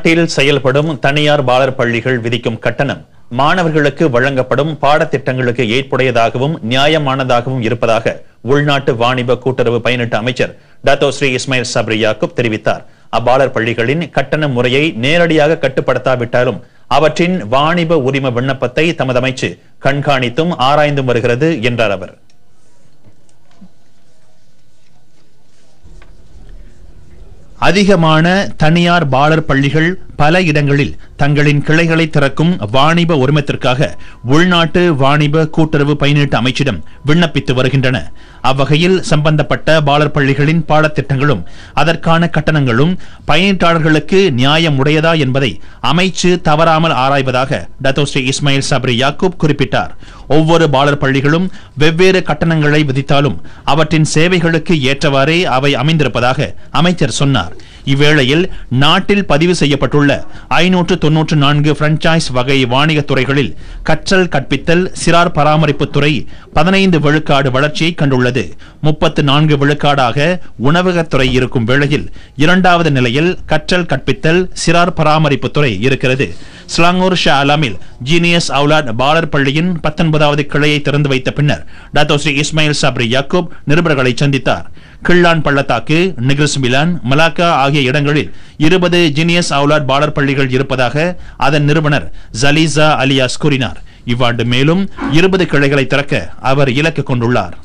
நாட்டில் செயல்படும் தனியார் பாலர் பள்ளிகள் விதிக்கும் கட்டணம் மாணவர்களுக்கு வழங்கப்படும் பாடத்திட்டங்களுக்கு ஏற்புடையதாகவும் நியாயமானதாகவும் இருப்பதாக உள்நாட்டு வாணிப கூட்டுறவு பயனீட்டு அமைச்சர் டத்தோ ஸ்ரீ இஸ்மாயில் சப்ரி யாக்கூப் தெரிவித்தார். அப்பாலர் பள்ளிகளின் கட்டண முறையை நேரடியாக கட்டுப்படுத்தாவிட்டாலும் அவற்றின் வாணிப உரிம விண்ணப்பத்தை தமது அமைச்சு கண்காணித்தும் ஆராய்ந்தும் வருகிறது என்றார் அவர். அதிகமான தனியார் பாலர் பள்ளிகள் பல இடங்களில் தங்களின் கிளைகளை திறக்கும் வாணிப உரிமத்திற்காக உள்நாட்டு வாணிப கூட்டுறவு பயனீட்டு அமைச்சிடம் விண்ணப்பித்து வருகின்றன. அவ்வகையில் சம்பந்தப்பட்ட பாலர் பள்ளிகளின் பாடத்திட்டங்களும் அதற்கான கட்டணங்களும் பயனீட்டாளர்களுக்கு நியாயம் உடையதா என்பதை அமைச்சு தவறாமல் ஆராய்வதாக டத்தோ ஸ்ரீ இஸ்மாயில் சப்ரி யாக்கூப் குறிப்பிட்டார். ஒவ்வொரு பாலர் பள்ளிகளும் வெவ்வேறு கட்டணங்களை விதித்தாலும் அவற்றின் சேவைகளுக்கு ஏற்றவாறே அவை அமைந்திருப்பதாக அமைச்சர் சொன்னார். இவ்வேளையில் நாட்டில் பதிவு செய்யப்பட்டுள்ள 594 பிரான்சைஸ் வகை வணிகத் துறைகளில் கற்றல் கற்பித்தல் சிறார் பராமரிப்பு துறை 15 விழுக்காடு வளர்ச்சியை கண்டுள்ளது. 34 விழுக்காடாக உணவகத்துறை இருக்கும் வேளையில் இரண்டாவது நிலையில் கற்றல் கற்பித்தல் சிறார் பராமரிப்பு துறை இருக்கிறது. ஸ்லாங்கூர் ஷா அலாமில் ஜீனியஸ் அவுலாட் பாலர் பள்ளியின் 19வது கிளையை திறந்து வைத்த பின்னர் டத்தோ ஸ்ரீ இஸ்மாயில் சப்ரி யாக்கூப் நிருபர்களை சந்தித்தார். கிள்ளான் பள்ளத்தாக்கு, நிகிர்ஸ் மிலான், மலாக்கா ஆகிய இடங்களில் 20 ஜீனியஸ் அவுலாட் பாலர் பள்ளிகள் இருப்பதாக அதன் நிறுவனர் ஜலீசா அலியாஸ் கூறினார். இவ்வாண்டு மேலும் 20 கிளைகளை திறக்க அவர் இலக்கு கொண்டுள்ளார்.